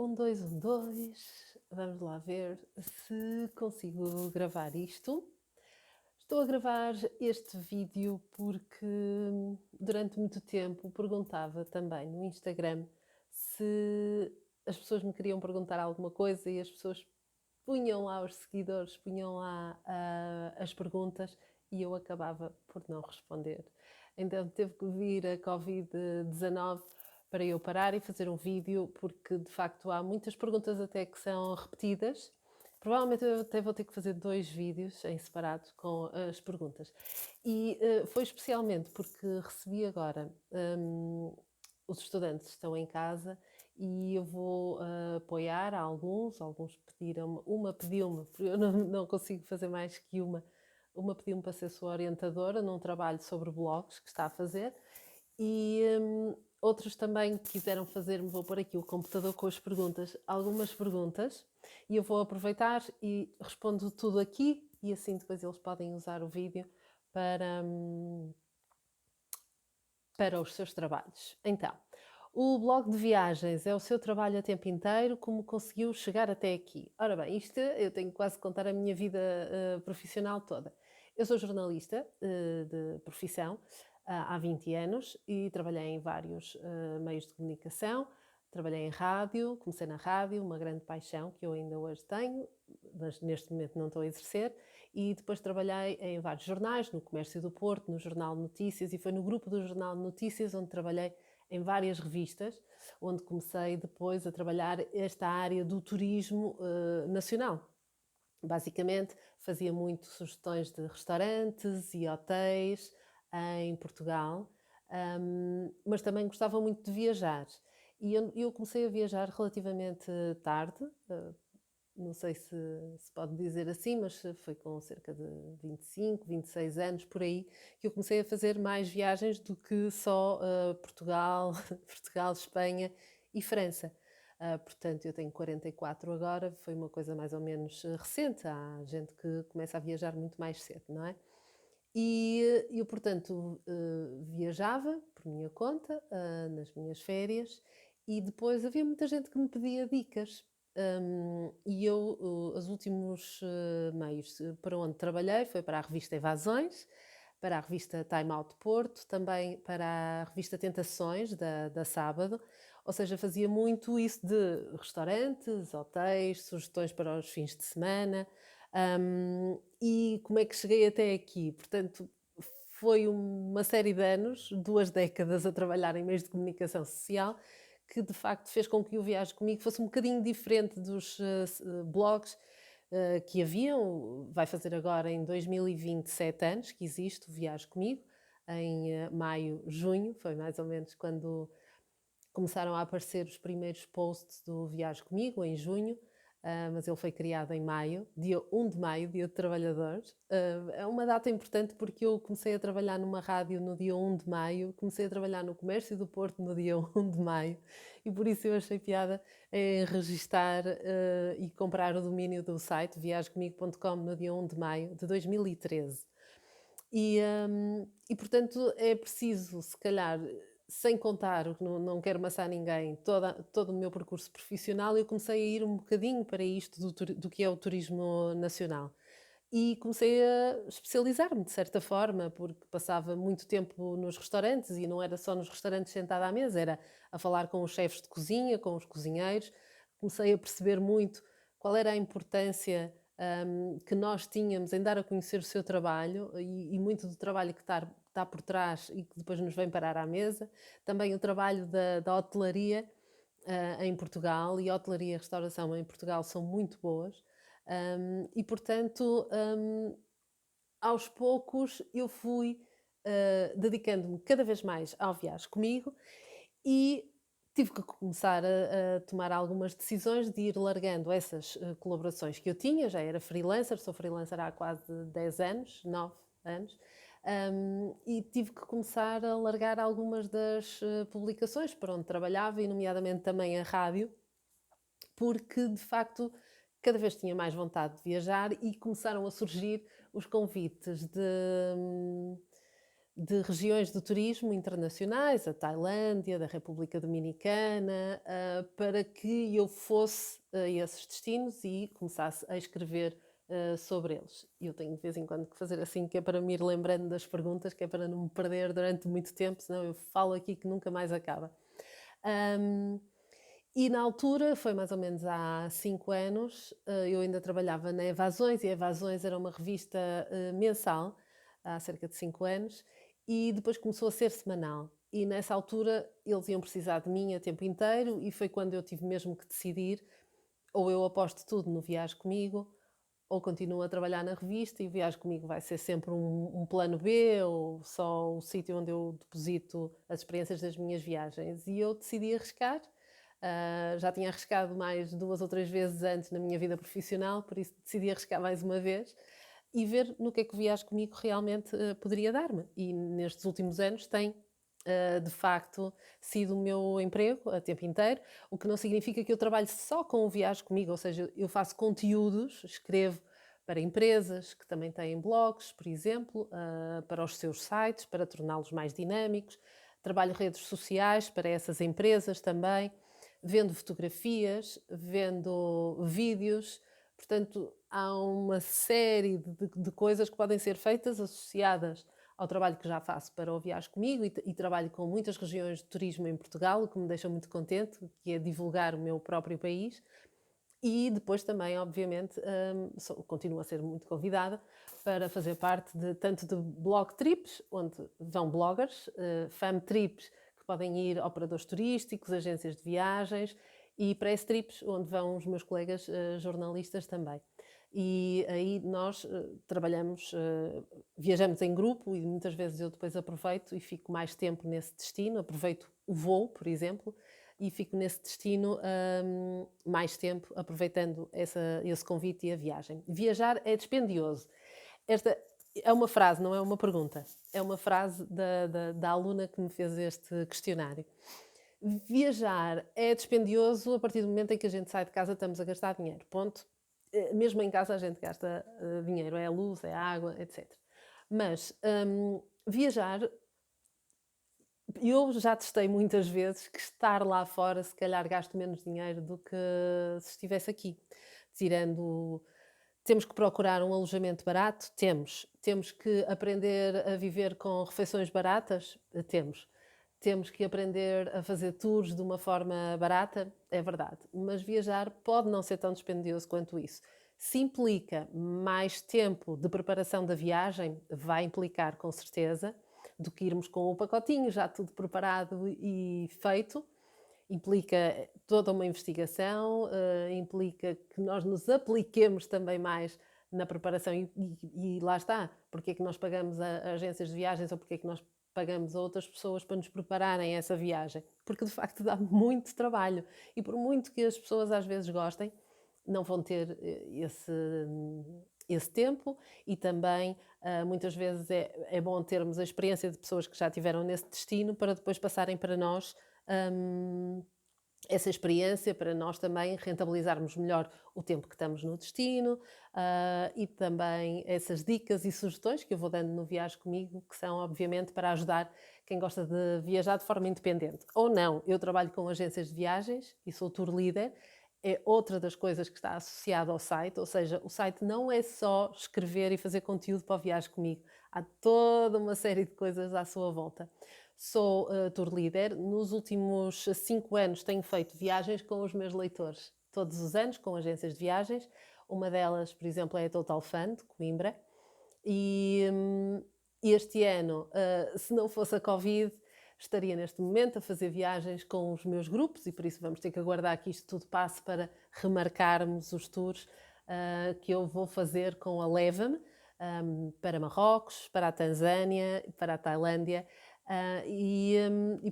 dois, um, dois. Vamos lá ver se consigo gravar isto. Estou a gravar este vídeo porque durante muito tempo perguntava também no Instagram se as pessoas me queriam perguntar alguma coisa e as pessoas punham lá, os seguidores punham lá as perguntas e eu acabava por não responder. Então teve que vir a Covid-19 para eu parar e fazer um vídeo, porque de facto há muitas perguntas até que são repetidas. Provavelmente eu até vou ter que fazer 2 vídeos em separado com as perguntas. E foi especialmente porque recebi agora, os estudantes estão em casa e eu vou apoiar alguns pediram-me, uma pediu-me, porque eu não consigo fazer mais que uma pediu-me para ser sua orientadora num trabalho sobre blogs que está a fazer e outros também quiseram fazer-me, vou pôr aqui o computador com as perguntas, algumas perguntas, e eu vou aproveitar e respondo tudo aqui e assim depois eles podem usar o vídeo para os seus trabalhos. Então, o blog de viagens é o seu trabalho a tempo inteiro? Como conseguiu chegar até aqui? Ora bem, isto eu tenho quase que contar a minha vida profissional toda. Eu sou jornalista de profissão há 20 anos e trabalhei em vários meios de comunicação. Trabalhei em rádio, comecei na rádio, uma grande paixão que eu ainda hoje tenho, mas neste momento não estou a exercer, e depois trabalhei em vários jornais, no Comércio do Porto, no Jornal de Notícias, e foi no grupo do Jornal de Notícias onde trabalhei em várias revistas, onde comecei depois a trabalhar esta área do turismo nacional. Basicamente, fazia muito sugestões de restaurantes e hotéis em Portugal, mas também gostava muito de viajar. E eu comecei a viajar relativamente tarde, não sei se pode dizer assim, mas foi com cerca de 25, 26 anos, por aí, que eu comecei a fazer mais viagens do que só Portugal, Portugal, Espanha e França. Portanto, eu tenho 44 agora, foi uma coisa mais ou menos recente. Há gente que começa a viajar muito mais cedo, não é? E eu, portanto, viajava por minha conta, nas minhas férias, e depois havia muita gente que me pedia dicas. E eu, os últimos meios para onde trabalhei foi para a revista Evasões, para a revista Time Out Porto, também para a revista Tentações, da Sábado, ou seja, fazia muito isso de restaurantes, hotéis, sugestões para os fins de semana. E como é que cheguei até aqui? Portanto, foi uma série de anos, 2 décadas a trabalhar em meios de comunicação social, que de facto fez com que o Viaje Comigo fosse um bocadinho diferente dos blogs que haviam. Vai fazer agora em 2027 anos que existe o Viaje Comigo, em maio, junho, foi mais ou menos quando começaram a aparecer os primeiros posts do Viaje Comigo, em junho, mas ele foi criado em maio, dia 1 de maio, dia de trabalhadores. É uma data importante porque eu comecei a trabalhar numa rádio no dia 1 de maio, comecei a trabalhar no Comércio do Porto no dia 1 de maio, e por isso eu achei piada em registar e comprar o domínio do site viagecomigo.com no dia 1 de maio de 2013. Portanto, é preciso, se calhar, sem contar, o que não quero maçar ninguém, todo o meu percurso profissional, eu comecei a ir um bocadinho para isto do que é o turismo nacional. E comecei a especializar-me, de certa forma, porque passava muito tempo nos restaurantes e não era só nos restaurantes sentada à mesa, era a falar com os chefes de cozinha, com os cozinheiros. Comecei a perceber muito qual era a importância que nós tínhamos em dar a conhecer o seu trabalho e muito do trabalho que está por trás e que depois nos vem parar à mesa. Também o trabalho da hotelaria em Portugal, e a hotelaria e a restauração em Portugal são muito boas. Portanto, aos poucos eu fui dedicando-me cada vez mais ao Viaje Comigo e tive que começar a tomar algumas decisões de ir largando essas colaborações que eu tinha. Já era freelancer, sou freelancer há quase 10 anos, 9 anos, e tive que começar a largar algumas das publicações para onde trabalhava, e nomeadamente também a rádio, porque de facto cada vez tinha mais vontade de viajar e começaram a surgir os convites de regiões de turismo internacionais, a Tailândia, da República Dominicana, para que eu fosse a esses destinos e começasse a escrever sobre eles. E eu tenho de vez em quando que fazer assim, que é para me ir lembrando das perguntas, que é para não me perder durante muito tempo, senão eu falo aqui que nunca mais acaba. Ahm, e na altura, foi mais ou menos há 5 anos, eu ainda trabalhava na Evasões, e a Evasões era uma revista mensal, há cerca de 5 anos, e depois começou a ser semanal. E nessa altura eles iam precisar de mim a tempo inteiro, e foi quando eu tive mesmo que decidir: ou eu aposto tudo no Viaje Comigo, ou continuo a trabalhar na revista e o Viaje Comigo vai ser sempre um plano B, ou só o sítio onde eu deposito as experiências das minhas viagens. E eu decidi arriscar. Já tinha arriscado mais 2 ou 3 vezes antes na minha vida profissional, por isso decidi arriscar mais uma vez e ver no que é que o Viaje Comigo realmente poderia dar-me. E nestes últimos anos tem, de facto, sido o meu emprego a tempo inteiro, o que não significa que eu trabalhe só com o Viaje Comigo, ou seja, eu faço conteúdos, escrevo para empresas que também têm blogs, por exemplo, para os seus sites, para torná-los mais dinâmicos. Trabalho redes sociais para essas empresas também, vendo fotografias, vendo vídeos. Portanto, há uma série de coisas que podem ser feitas associadas ao trabalho que já faço para o Viaje Comigo e trabalho com muitas regiões de turismo em Portugal, o que me deixa muito contente, que é divulgar o meu próprio país. E depois também, obviamente, continuo a ser muito convidada para fazer parte de tanto de blog trips, onde vão bloggers, fam trips, que podem ir operadores turísticos, agências de viagens, e press trips, onde vão os meus colegas jornalistas também. E aí nós trabalhamos, viajamos em grupo e muitas vezes eu depois aproveito e fico mais tempo nesse destino, aproveito o voo, por exemplo, e fico nesse destino mais tempo, aproveitando esse convite e a viagem. Viajar é dispendioso. Esta é uma frase, não é uma pergunta. É uma frase da aluna que me fez este questionário. Viajar é dispendioso a partir do momento em que a gente sai de casa, estamos a gastar dinheiro. Ponto. Mesmo em casa a gente gasta dinheiro, é a luz, é a água, etc. Mas viajar, eu já testei muitas vezes que estar lá fora, se calhar gasto menos dinheiro do que se estivesse aqui. Tirando, temos que procurar um alojamento barato? Temos. Temos que aprender a viver com refeições baratas? Temos. Temos que aprender a fazer tours de uma forma barata? É verdade. Mas viajar pode não ser tão dispendioso quanto isso. Se implica mais tempo de preparação da viagem, vai implicar com certeza, do que irmos com o pacotinho já tudo preparado e feito. Implica toda uma investigação, implica que nós nos apliquemos também mais na preparação e lá está, porque é que nós pagamos a agências de viagens ou porque é que nós pagamos a outras pessoas para nos prepararem essa viagem, porque de facto dá muito trabalho e por muito que as pessoas às vezes gostem, não vão ter esse tempo e também muitas vezes é bom termos a experiência de pessoas que já tiveram nesse destino para depois passarem para nós essa experiência, para nós também rentabilizarmos melhor o tempo que estamos no destino e também essas dicas e sugestões que eu vou dando no Viaje Comigo, que são obviamente para ajudar quem gosta de viajar de forma independente. Ou não, eu trabalho com agências de viagens e sou tour leader, é outra das coisas que está associada ao site, ou seja, o site não é só escrever e fazer conteúdo para o Viaje Comigo, há toda uma série de coisas à sua volta. Sou tour leader, nos últimos 5 anos tenho feito viagens com os meus leitores, todos os anos com agências de viagens, uma delas, por exemplo, é a Total Fun, de Coimbra, e este ano, se não fosse a Covid, estaria neste momento a fazer viagens com os meus grupos e por isso vamos ter que aguardar que isto tudo passe para remarcarmos os tours que eu vou fazer com a Leva-me para Marrocos, para a Tanzânia, para a Tailândia.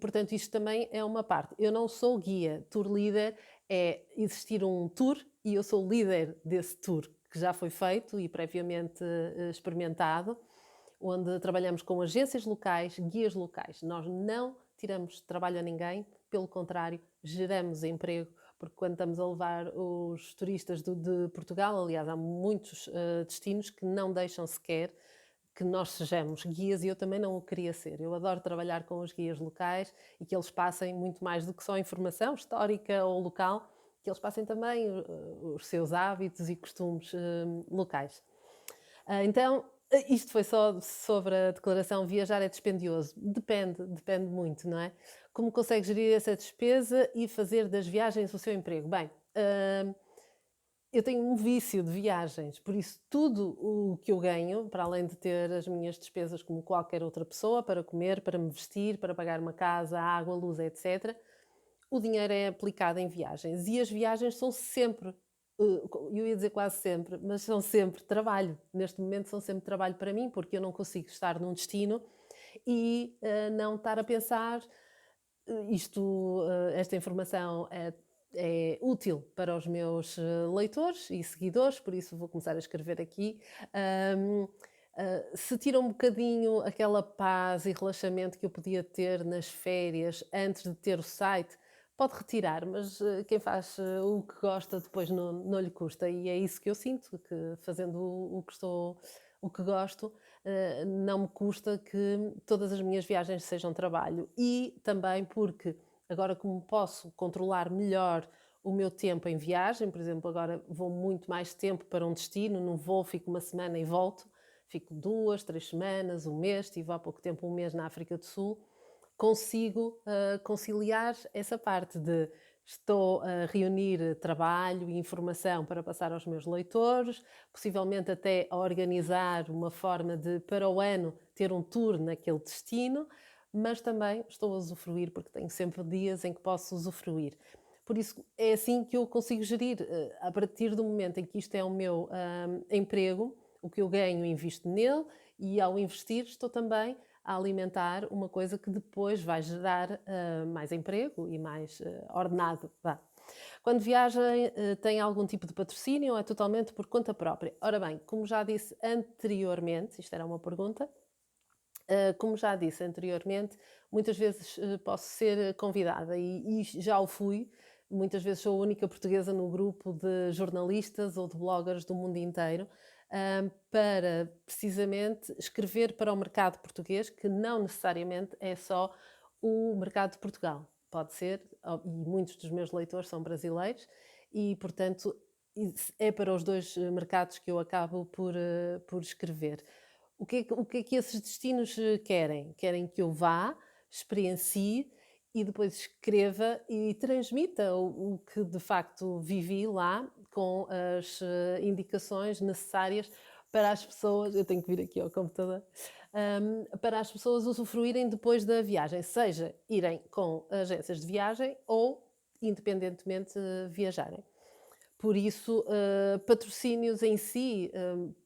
Portanto isto também é uma parte. Eu não sou guia, tour leader é existir um tour e eu sou líder desse tour que já foi feito e previamente experimentado, onde trabalhamos com agências locais, guias locais. Nós não tiramos trabalho a ninguém, pelo contrário, geramos emprego, porque quando estamos a levar os turistas de Portugal, aliás, há muitos destinos que não deixam sequer que nós sejamos guias e eu também não o queria ser. Eu adoro trabalhar com os guias locais e que eles passem muito mais do que só informação histórica ou local, que eles passem também os seus hábitos e costumes locais. Então, isto foi só sobre a declaração viajar é dispendioso. Depende muito, não é? Como consegue gerir essa despesa e fazer das viagens o seu emprego? Bem, eu tenho um vício de viagens, por isso tudo o que eu ganho, para além de ter as minhas despesas como qualquer outra pessoa, para comer, para me vestir, para pagar uma casa, água, luz, etc., o dinheiro é aplicado em viagens. E as viagens são sempre, eu ia dizer quase sempre, mas são sempre trabalho. Neste momento são sempre trabalho para mim, porque eu não consigo estar num destino e não estar a pensar esta informação é útil para os meus leitores e seguidores, por isso vou começar a escrever aqui. Ahm, Se tira um bocadinho aquela paz e relaxamento que eu podia ter nas férias antes de ter o site, pode retirar, mas quem faz o que gosta depois não lhe custa, e é isso que eu sinto, que fazendo o que gosto, não me custa que todas as minhas viagens sejam trabalho. E também porque agora, como posso controlar melhor o meu tempo em viagem, por exemplo, agora vou muito mais tempo para um destino, não vou, fico uma semana e volto, fico 2, 3 semanas, um mês, estive há pouco tempo, um mês na África do Sul, consigo conciliar essa parte de estou a reunir trabalho e informação para passar aos meus leitores, possivelmente até a organizar uma forma de, para o ano, ter um tour naquele destino, mas também estou a usufruir, porque tenho sempre dias em que posso usufruir. Por isso, é assim que eu consigo gerir. A partir do momento em que isto é o meu emprego, o que eu ganho, invisto nele e, ao investir, estou também a alimentar uma coisa que depois vai gerar mais emprego e mais ordenado. Vá. Quando viaja, tem algum tipo de patrocínio ou é totalmente por conta própria? Ora bem, como já disse anteriormente, isto era uma pergunta, como já disse anteriormente, muitas vezes posso ser convidada e já o fui. Muitas vezes sou a única portuguesa no grupo de jornalistas ou de bloggers do mundo inteiro, para precisamente escrever para o mercado português, que não necessariamente é só o mercado de Portugal. Pode ser, e muitos dos meus leitores são brasileiros, e portanto é para os dois mercados que eu acabo por escrever. O que é que esses destinos querem? Querem que eu vá, experiencie e depois escreva e transmita o que de facto vivi lá com as indicações necessárias para as pessoas. Eu tenho que vir aqui ao computador. Para as pessoas usufruírem depois da viagem, seja irem com agências de viagem ou independentemente viajarem. Por isso, patrocínios em si,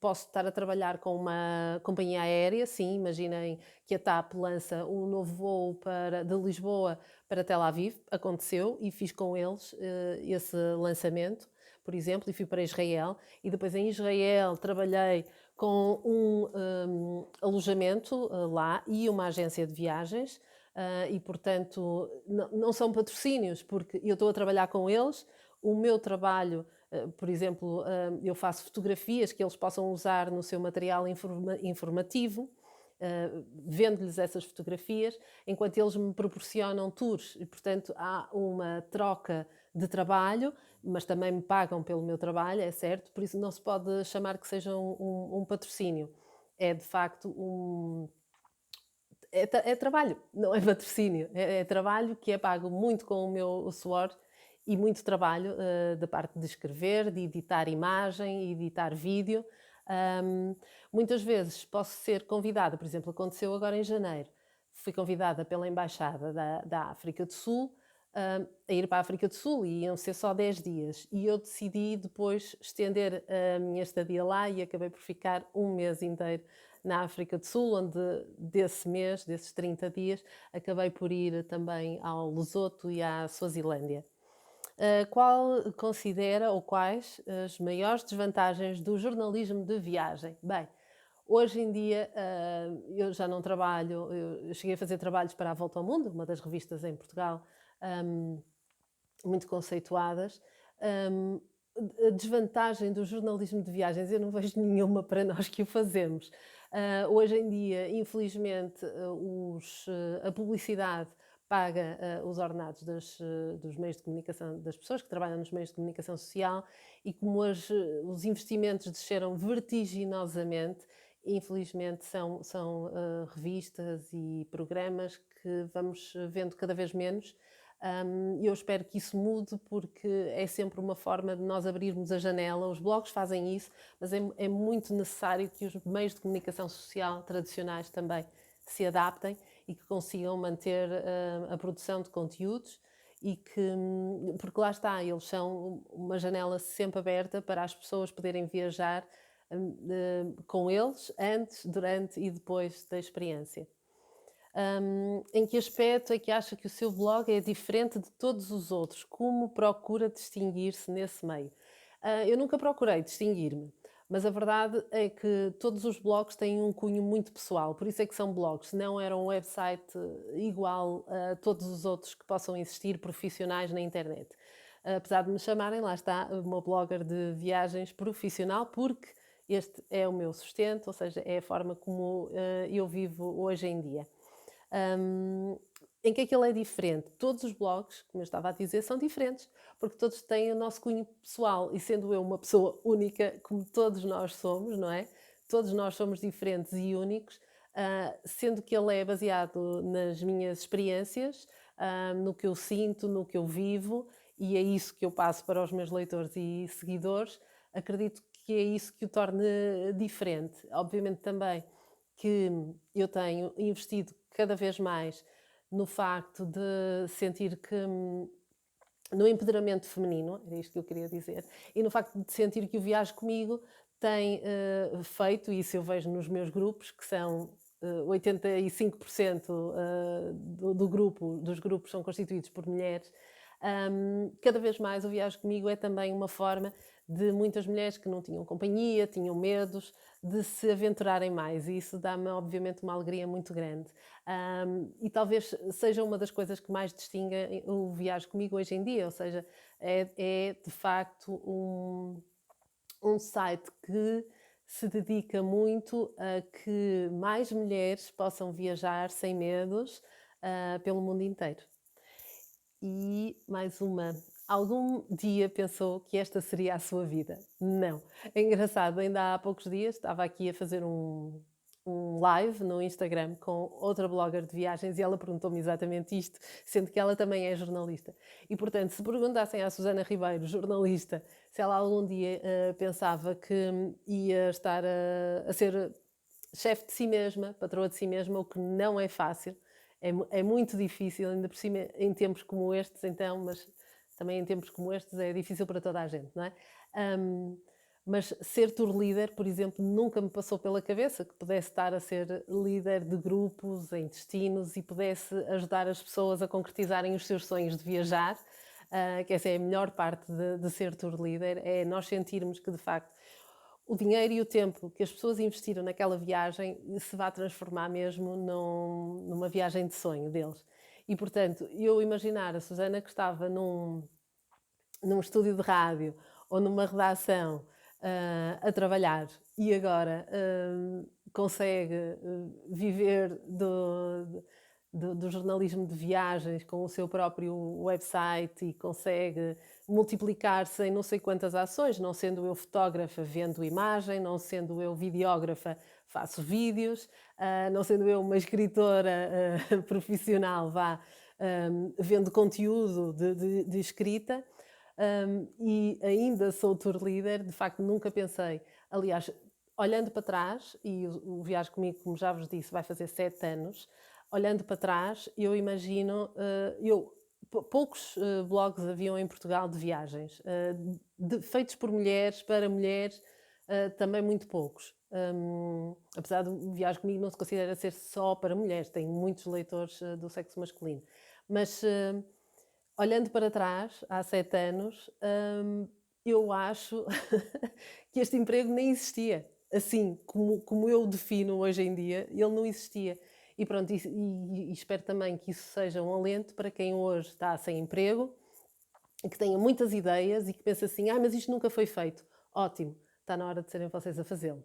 posso estar a trabalhar com uma companhia aérea, sim, imaginem que a TAP lança um novo voo de Lisboa para Tel Aviv, aconteceu, e fiz com eles esse lançamento, por exemplo, e fui para Israel, e depois em Israel trabalhei com um alojamento lá e uma agência de viagens, e portanto não são patrocínios, porque eu estou a trabalhar com eles, o meu trabalho, por exemplo, eu faço fotografias que eles possam usar no seu material informativo, vendo-lhes essas fotografias, enquanto eles me proporcionam tours e, portanto, há uma troca de trabalho, mas também me pagam pelo meu trabalho, é certo, por isso não se pode chamar que seja um patrocínio. É, de facto, é trabalho, não é patrocínio. É trabalho que é pago muito com o meu suor e muito trabalho da parte de escrever, de editar imagem, editar vídeo. Muitas vezes posso ser convidada, por exemplo, aconteceu agora em janeiro, fui convidada pela Embaixada da África do Sul a ir para a África do Sul e iam ser só 10 dias. E eu decidi depois estender a minha estadia lá e acabei por ficar um mês inteiro na África do Sul, onde desse mês, desses 30 dias, acabei por ir também ao Lesoto e à Suazilândia. Qual considera ou quais as maiores desvantagens do jornalismo de viagem? Bem, hoje em dia eu já não trabalho, eu cheguei a fazer trabalhos para a Volta ao Mundo, uma das revistas em Portugal, muito conceituadas, a desvantagem do jornalismo de viagens, eu não vejo nenhuma para nós que o fazemos. Hoje em dia, infelizmente, a publicidade paga os ordenados dos meios de comunicação, das pessoas que trabalham nos meios de comunicação social, e como os investimentos desceram vertiginosamente, infelizmente são revistas e programas que vamos vendo cada vez menos. Eu espero que isso mude, porque é sempre uma forma de nós abrirmos a janela. Os blogs fazem isso, mas é muito necessário que os meios de comunicação social tradicionais também se adaptem e que consigam manter a produção de conteúdos, e porque lá está, eles são uma janela sempre aberta para as pessoas poderem viajar com eles antes, durante e depois da experiência. Em que aspecto é que acha que o seu blog é diferente de todos os outros? Como procura distinguir-se nesse meio? Eu nunca procurei distinguir-me, mas a verdade é que todos os blogs têm um cunho muito pessoal, por isso é que são blogs, se não era um website igual a todos os outros que possam existir profissionais na internet. Apesar de me chamarem, lá está, uma blogger de viagens profissional, porque este é o meu sustento, ou seja, é a forma como eu vivo hoje em dia. Em que é que ele é diferente? Todos os blogs, como eu estava a dizer, são diferentes, porque todos têm o nosso cunho pessoal, e sendo eu uma pessoa única, como todos nós somos, não é? Todos nós somos diferentes e únicos, sendo que ele é baseado nas minhas experiências, no que eu sinto, no que eu vivo, e é isso que eu passo para os meus leitores e seguidores. Acredito que é isso que o torna diferente. Obviamente também que eu tenho investido cada vez mais no facto de sentir que no empoderamento feminino, era isto que eu queria dizer, e no facto de sentir que o Viaje Comigo tem feito, e isso eu vejo nos meus grupos, que são 85% dos grupos são constituídos por mulheres. Cada vez mais o Viaje Comigo é também uma forma de muitas mulheres que não tinham companhia, tinham medos, de se aventurarem mais, e isso dá-me obviamente uma alegria muito grande. E talvez seja uma das coisas que mais distingue o Viaje Comigo hoje em dia, ou seja, é de facto um site que se dedica muito a que mais mulheres possam viajar sem medos pelo mundo inteiro. E mais uma. Algum dia pensou que esta seria a sua vida? Não. É engraçado, ainda há poucos dias estava aqui a fazer um live no Instagram com outra blogger de viagens, e ela perguntou-me exatamente isto, sendo que ela também é jornalista. E, portanto, se perguntassem à Susana Ribeiro, jornalista, se ela algum dia pensava que ia estar a ser chefe de si mesma, patroa de si mesma, o que não é fácil, é muito difícil, ainda por cima em tempos como estes, então, mas também em tempos como estes é difícil para toda a gente, não é? Mas ser tour líder, por exemplo, nunca me passou pela cabeça que pudesse estar a ser líder de grupos em destinos e pudesse ajudar as pessoas a concretizarem os seus sonhos de viajar, que essa é a melhor parte de ser tour líder, é nós sentirmos que, de facto, o dinheiro e o tempo que as pessoas investiram naquela viagem se vai transformar mesmo numa viagem de sonho deles. E, portanto, eu imaginar a Susana que estava num estúdio de rádio ou numa redação a trabalhar, e agora consegue viver do jornalismo de viagens com o seu próprio website, e consegue multiplicar-se em não sei quantas ações, não sendo eu fotógrafa, vendo imagem, não sendo eu videógrafa, faço vídeos, não sendo eu uma escritora profissional, vendo conteúdo de escrita. E ainda sou tour leader, de facto nunca pensei, aliás, olhando para trás, e o Viaje Comigo, como já vos disse, vai fazer 7 anos, olhando para trás, eu imagino, poucos blogs haviam em Portugal de viagens, feitos por mulheres, para mulheres, também muito poucos. Apesar do Viaje Comigo não se considera ser só para mulheres, tem muitos leitores do sexo masculino. Mas olhando para trás, há 7 anos, eu acho que este emprego nem existia. Assim, como eu o defino hoje em dia, ele não existia. E pronto, e espero também que isso seja um alento para quem hoje está sem emprego, que tenha muitas ideias e que pense assim: "Ah, mas isto nunca foi feito". Ótimo, está na hora de serem vocês a fazê-lo.